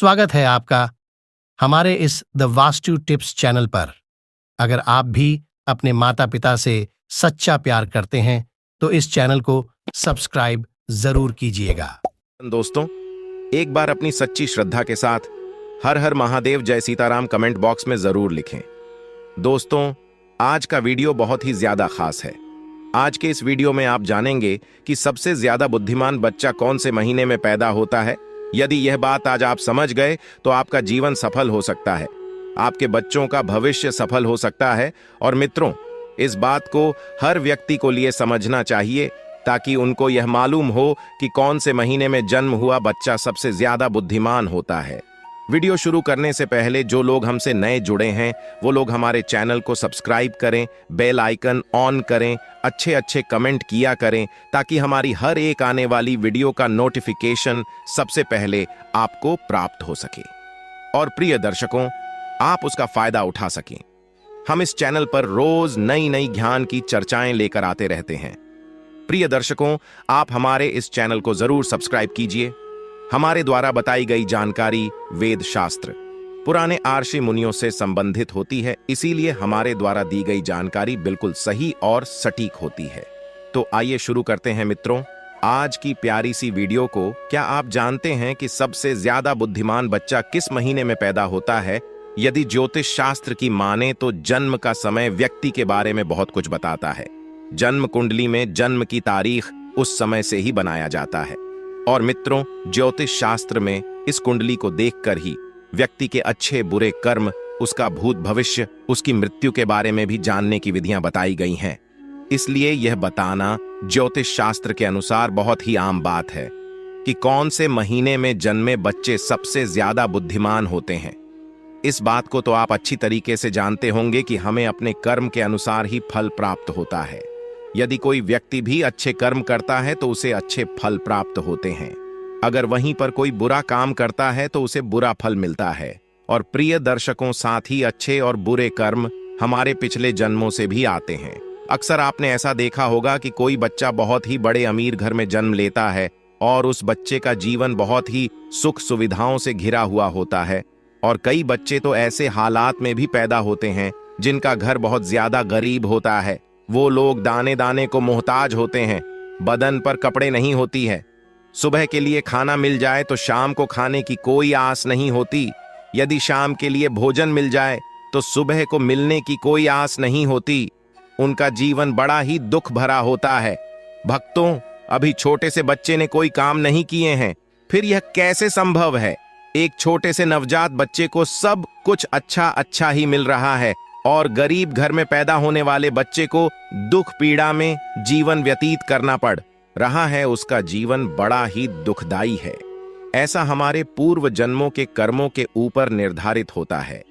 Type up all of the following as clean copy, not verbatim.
स्वागत है आपका हमारे इस द वास्तु टिप्स चैनल पर। अगर आप भी अपने माता पिता से सच्चा प्यार करते हैं तो इस चैनल को सब्सक्राइब जरूर कीजिएगा। दोस्तों, एक बार अपनी सच्ची श्रद्धा के साथ हर हर महादेव जय सीताराम कमेंट बॉक्स में जरूर लिखें। दोस्तों, आज का वीडियो बहुत ही ज्यादा खास है। आज के इस वीडियो में आप जानेंगे कि सबसे ज्यादा बुद्धिमान बच्चा कौन से महीने में पैदा होता है। यदि यह बात आज आप समझ गए तो आपका जीवन सफल हो सकता है, आपके बच्चों का भविष्य सफल हो सकता है। और मित्रों, इस बात को हर व्यक्ति को लिए समझना चाहिए ताकि उनको यह मालूम हो कि कौन से महीने में जन्म हुआ बच्चा सबसे ज्यादा बुद्धिमान होता है। वीडियो शुरू करने से पहले जो लोग हमसे नए जुड़े हैं वो लोग हमारे चैनल को सब्सक्राइब करें, बेल आइकन ऑन करें, अच्छे अच्छे कमेंट किया करें ताकि हमारी हर एक आने वाली वीडियो का नोटिफिकेशन सबसे पहले आपको प्राप्त हो सके और प्रिय दर्शकों, आप उसका फायदा उठा सकें। हम इस चैनल पर रोज नई नई ज्ञान की चर्चाएं लेकर आते रहते हैं। प्रिय दर्शकों, आप हमारे इस चैनल को जरूर सब्सक्राइब कीजिए। हमारे द्वारा बताई गई जानकारी वेद शास्त्र, पुराने आर्षि मुनियों से संबंधित होती है, इसीलिए हमारे द्वारा दी गई जानकारी बिल्कुल सही और सटीक होती है। तो आइए शुरू करते हैं मित्रों आज की प्यारी सी वीडियो को। क्या आप जानते हैं कि सबसे ज्यादा बुद्धिमान बच्चा किस महीने में पैदा होता है? यदि ज्योतिष शास्त्र की माने तो जन्म का समय व्यक्ति के बारे में बहुत कुछ बताता है। जन्म कुंडली में जन्म की तारीख उस समय से ही बनाया जाता है। और मित्रों, ज्योतिष शास्त्र में इस कुंडली को देखकर ही व्यक्ति के अच्छे बुरे कर्म, उसका भूत भविष्य, उसकी मृत्यु के बारे में भी जानने की विधियां बताई गई हैं। इसलिए यह बताना ज्योतिष शास्त्र के अनुसार बहुत ही आम बात है कि कौन से महीने में जन्मे बच्चे सबसे ज्यादा बुद्धिमान होते हैं। इस बात को तो आप अच्छी तरीके से जानते होंगे कि हमें अपने कर्म के अनुसार ही फल प्राप्त होता है। यदि कोई व्यक्ति भी अच्छे कर्म करता है तो उसे अच्छे फल प्राप्त होते हैं। अगर वहीं पर कोई बुरा काम करता है तो उसे बुरा फल मिलता है। और प्रिय दर्शकों, साथ ही अच्छे और बुरे कर्म हमारे पिछले जन्मों से भी आते हैं। अक्सर आपने ऐसा देखा होगा कि कोई बच्चा बहुत ही बड़े अमीर घर में जन्म लेता है और उस बच्चे का जीवन बहुत ही सुख सुविधाओं से घिरा हुआ होता है। और कई बच्चे तो ऐसे हालात में भी पैदा होते हैं जिनका घर बहुत ज्यादा गरीब होता है। वो लोग दाने दाने को मोहताज होते हैं, बदन पर कपड़े नहीं होती है, सुबह के लिए खाना मिल जाए तो शाम को खाने की कोई आस नहीं होती। यदि शाम के लिए भोजन मिल जाए तो सुबह को मिलने की कोई आस नहीं होती। उनका जीवन बड़ा ही दुख भरा होता है। भक्तों, अभी छोटे से बच्चे ने कोई काम नहीं किए हैं, फिर यह कैसे संभव है? एक छोटे से नवजात बच्चे को सब कुछ अच्छा अच्छा ही मिल रहा है और गरीब घर में पैदा होने वाले बच्चे को दुख पीड़ा में जीवन व्यतीत करना पड़ रहा है। उसका जीवन बड़ा ही दुखदाई है। ऐसा हमारे पूर्व जन्मों के कर्मों के ऊपर निर्धारित होता है।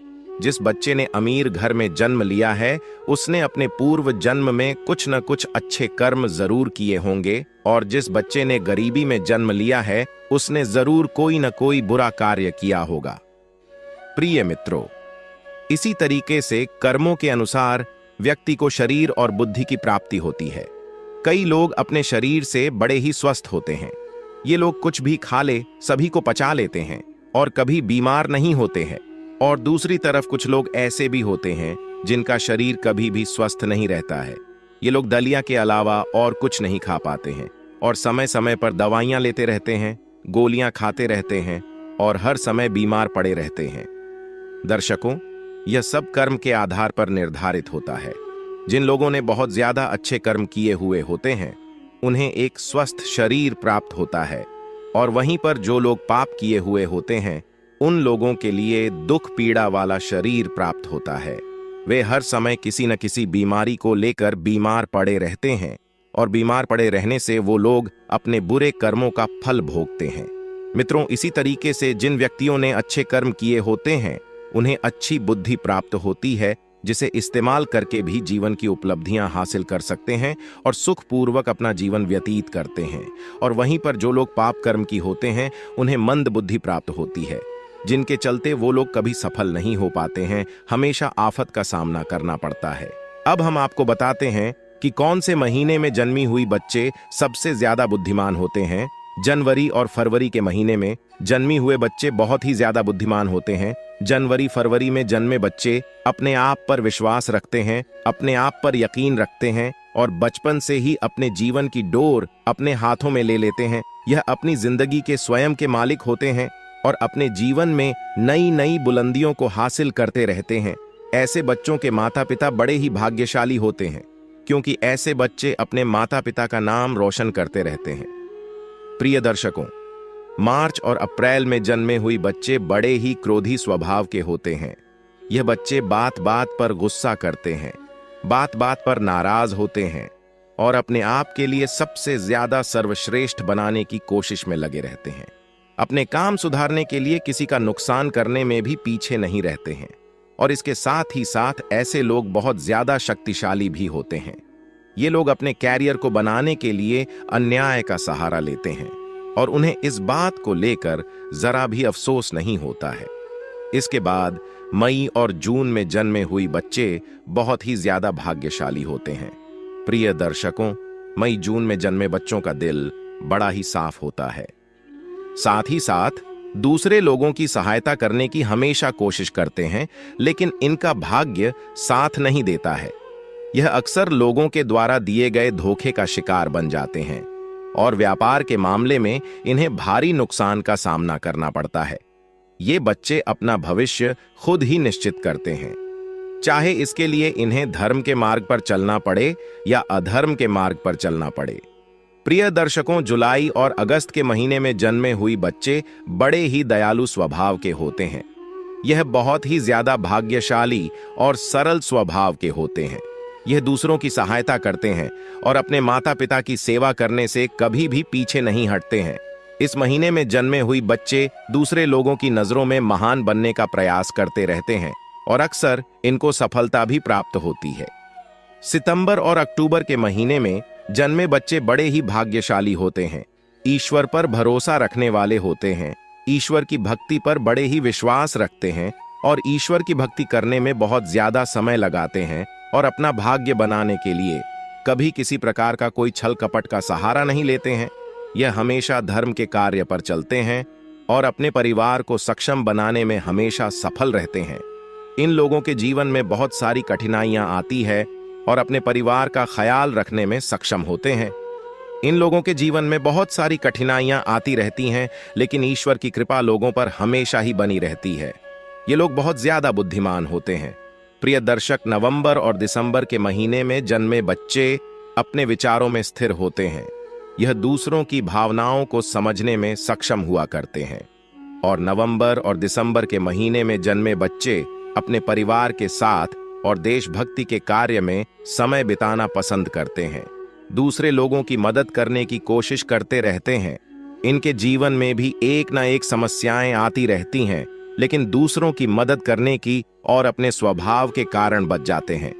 जिस बच्चे ने अमीर घर में जन्म लिया है उसने अपने पूर्व जन्म में कुछ न कुछ अच्छे कर्म जरूर किए होंगे, और जिस बच्चे ने गरीबी में जन्म लिया है उसने जरूर कोई न कोई बुरा कार्य किया होगा। प्रिय मित्रों, इसी तरीके से कर्मों के अनुसार व्यक्ति को शरीर और बुद्धि की प्राप्ति होती है। कई लोग अपने शरीर से बड़े ही स्वस्थ होते हैं। ये लोग कुछ भी खा ले सभी को पचा लेते हैं और कभी बीमार नहीं होते हैं। और दूसरी तरफ कुछ लोग ऐसे भी होते हैं जिनका शरीर कभी भी स्वस्थ नहीं रहता है। ये लोग दलिया के अलावा और कुछ नहीं खा पाते हैं और समय समय पर दवाइयां लेते रहते हैं, गोलियां खाते रहते हैं और हर समय बीमार पड़े रहते हैं। दर्शकों, यह सब कर्म के आधार पर निर्धारित होता है। जिन लोगों ने बहुत ज्यादा अच्छे कर्म किए हुए होते हैं उन्हें एक स्वस्थ शरीर प्राप्त होता है, और वहीं पर जो लोग पाप किए हुए होते हैं उन लोगों के लिए दुख पीड़ा वाला शरीर प्राप्त होता है। वे हर समय किसी न किसी बीमारी को लेकर बीमार पड़े रहते हैं और बीमार पड़े रहने से वो लोग अपने बुरे कर्मों का फल भोगते हैं। मित्रों, इसी तरीके से जिन व्यक्तियों ने अच्छे कर्म किए होते हैं उन्हें अच्छी बुद्धि प्राप्त होती है, जिसे इस्तेमाल करके भी जीवन की उपलब्धियां हासिल कर सकते हैं और सुखपूर्वक अपना जीवन व्यतीत करते हैं। और वहीं पर जो लोग पाप कर्म की होते हैं उन्हें मंद बुद्धि प्राप्त होती है, जिनके चलते वो लोग कभी सफल नहीं हो पाते हैं, हमेशा आफत का सामना करना पड़ता है। अब हम आपको बताते हैं कि कौन से महीने में जन्मी हुई बच्चे सबसे ज्यादा बुद्धिमान होते हैं। जनवरी और फरवरी के महीने में जन्मी हुए बच्चे बहुत ही ज्यादा बुद्धिमान होते हैं। जनवरी फरवरी में जन्मे बच्चे अपने आप पर विश्वास रखते हैं, अपने आप पर यकीन रखते हैं और बचपन से ही अपने जीवन की डोर अपने हाथों में ले लेते हैं। यह अपनी जिंदगी के स्वयं के मालिक होते हैं और अपने जीवन में नई नई बुलंदियों को हासिल करते रहते हैं। ऐसे बच्चों के माता पिता बड़े ही भाग्यशाली होते हैं, क्योंकि ऐसे बच्चे अपने माता पिता का नाम रोशन करते रहते हैं। प्रिय दर्शकों, मार्च और अप्रैल में जन्मे हुए बच्चे बड़े ही क्रोधी स्वभाव के होते हैं। यह बच्चे बात बात पर गुस्सा करते हैं, बात बात पर नाराज होते हैं और अपने आप के लिए सबसे ज्यादा सर्वश्रेष्ठ बनाने की कोशिश में लगे रहते हैं। अपने काम सुधारने के लिए किसी का नुकसान करने में भी पीछे नहीं रहते हैं और इसके साथ ही साथ ऐसे लोग बहुत ज्यादा शक्तिशाली भी होते हैं। ये लोग अपने कैरियर को बनाने के लिए अन्याय का सहारा लेते हैं और उन्हें इस बात को लेकर जरा भी अफसोस नहीं होता है। इसके बाद मई और जून में जन्मे हुए बच्चे बहुत ही ज्यादा भाग्यशाली होते हैं। प्रिय दर्शकों, मई जून में जन्मे बच्चों का दिल बड़ा ही साफ होता है। साथ ही साथ दूसरे लोगों की सहायता करने की हमेशा कोशिश करते हैं, लेकिन इनका भाग्य साथ नहीं देता है। यह अक्सर लोगों के द्वारा दिए गए धोखे का शिकार बन जाते हैं और व्यापार के मामले में इन्हें भारी नुकसान का सामना करना पड़ता है। ये बच्चे अपना भविष्य खुद ही निश्चित करते हैं, चाहे इसके लिए इन्हें धर्म के मार्ग पर चलना पड़े या अधर्म के मार्ग पर चलना पड़े। प्रिय दर्शकों, जुलाई और अगस्त के महीने में जन्मे हुए बच्चे बड़े ही दयालु स्वभाव के होते हैं। यह बहुत ही ज्यादा भाग्यशाली और सरल स्वभाव के होते हैं। यह दूसरों की सहायता करते हैं और अपने माता पिता की सेवा करने से कभी भी पीछे नहीं हटते हैं। इस महीने में जन्मे हुए बच्चे दूसरे लोगों की नजरों में महान बनने का प्रयास करते रहते हैं और अक्सर इनको सफलता भी प्राप्त होती है। सितंबर और अक्टूबर के महीने में जन्मे बच्चे बड़े ही भाग्यशाली होते हैं। ईश्वर पर भरोसा रखने वाले होते हैं, ईश्वर की भक्ति पर बड़े ही विश्वास रखते हैं और ईश्वर की भक्ति करने में बहुत ज्यादा समय लगाते हैं और अपना भाग्य बनाने के लिए कभी किसी प्रकार का कोई छल कपट का सहारा नहीं लेते हैं। यह हमेशा धर्म के कार्य पर चलते हैं और अपने परिवार को सक्षम बनाने में हमेशा सफल रहते हैं। इन लोगों के जीवन में बहुत सारी कठिनाइयां आती है और अपने परिवार का ख्याल रखने में सक्षम होते हैं। इन लोगों के जीवन में बहुत सारी कठिनाइयां आती रहती हैं, लेकिन ईश्वर की कृपा लोगों पर हमेशा ही बनी रहती है। ये लोग बहुत ज्यादा बुद्धिमान होते हैं। प्रिय दर्शक, नवंबर और दिसंबर के महीने में जन्मे बच्चे अपने विचारों में स्थिर होते हैं। यह दूसरों की भावनाओं को समझने में सक्षम हुआ करते हैं और नवंबर और दिसंबर के महीने में जन्मे बच्चे अपने परिवार के साथ और देशभक्ति के कार्य में समय बिताना पसंद करते हैं। दूसरे लोगों की मदद करने की कोशिश करते रहते हैं। इनके जीवन में भी एक न एक समस्याएं आती रहती हैं, लेकिन दूसरों की मदद करने की और अपने स्वभाव के कारण बच जाते हैं।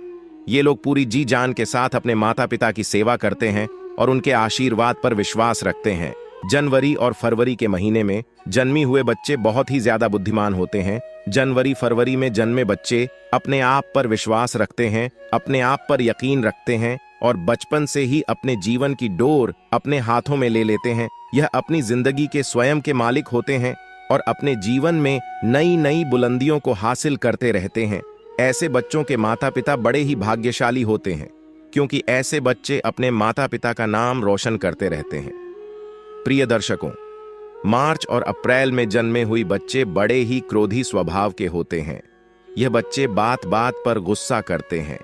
ये लोग पूरी जी जान के साथ अपने माता पिता की सेवा करते हैं और उनके आशीर्वाद पर विश्वास रखते हैं। जनवरी और फरवरी के महीने में जन्मी हुए बच्चे बहुत ही ज्यादा बुद्धिमान होते हैं। जनवरी फरवरी में जन्मे बच्चे अपने आप पर विश्वास रखते हैं, अपने आप पर यकीन रखते हैं और बचपन से ही अपने जीवन की डोर अपने हाथों में ले लेते हैं। यह अपनी जिंदगी के स्वयं के मालिक होते हैं और अपने जीवन में नई नई बुलंदियों को हासिल करते रहते हैं। ऐसे बच्चों के माता पिता बड़े ही भाग्यशाली होते हैं, क्योंकि ऐसे बच्चे अपने माता पिता का नाम रोशन करते रहते हैं। प्रिय दर्शकों, मार्च और अप्रैल में जन्मे हुए बच्चे बड़े ही क्रोधी स्वभाव के होते हैं। यह बच्चे बात बात पर गुस्सा करते हैं,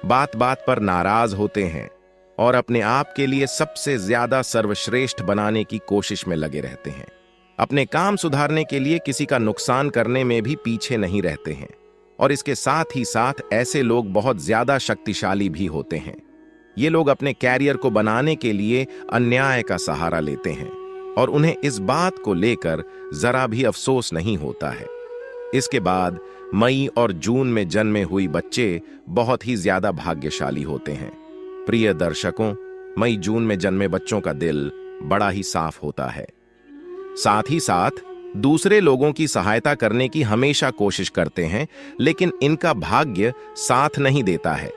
बात बात पर नाराज होते हैं और अपने आप के लिए सबसे ज्यादा सर्वश्रेष्ठ बनाने की कोशिश में लगे रहते हैं। अपने काम सुधारने के लिए किसी का नुकसान करने में भी पीछे नहीं रहते हैं और इसके साथ ही साथ ऐसे लोग बहुत ज्यादा शक्तिशाली भी होते हैं। ये लोग अपने कैरियर को बनाने के लिए अन्याय का सहारा लेते हैं और उन्हें इस बात को लेकर जरा भी अफसोस नहीं होता है। इसके बाद मई और जून में जन्मे हुए बच्चे बहुत ही ज्यादा भाग्यशाली होते हैं। प्रिय दर्शकों, मई जून में जन्मे बच्चों का दिल बड़ा ही साफ होता है। साथ ही साथ दूसरे लोगों की सहायता करने की हमेशा कोशिश करते हैं, लेकिन इनका भाग्य साथ नहीं देता है।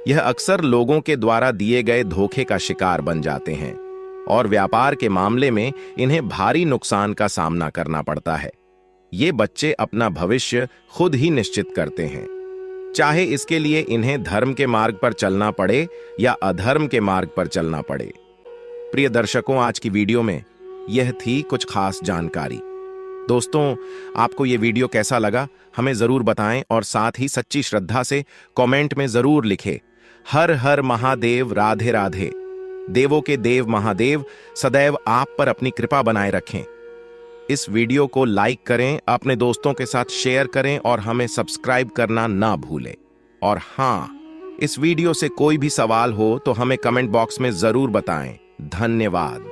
यह अक्सर लोगों के द्वारा दिए गए धोखे का शिकार बन जाते हैं और व्यापार के मामले में इन्हें भारी नुकसान का सामना करना पड़ता है। ये बच्चे अपना भविष्य खुद ही निश्चित करते हैं, चाहे इसके लिए इन्हें धर्म के मार्ग पर चलना पड़े या अधर्म के मार्ग पर चलना पड़े। प्रिय दर्शकों, आज की वीडियो में यह थी कुछ खास जानकारी। दोस्तों, आपको ये वीडियो कैसा लगा हमें जरूर बताएं और साथ ही सच्ची श्रद्धा से कमेंट में जरूर लिखें। हर हर महादेव, राधे राधे। देवों के देव महादेव सदैव आप पर अपनी कृपा बनाए रखें। इस वीडियो को लाइक करें, अपने दोस्तों के साथ शेयर करें और हमें सब्सक्राइब करना ना भूलें। और हाँ, इस वीडियो से कोई भी सवाल हो तो हमें कमेंट बॉक्स में जरूर बताएं। धन्यवाद।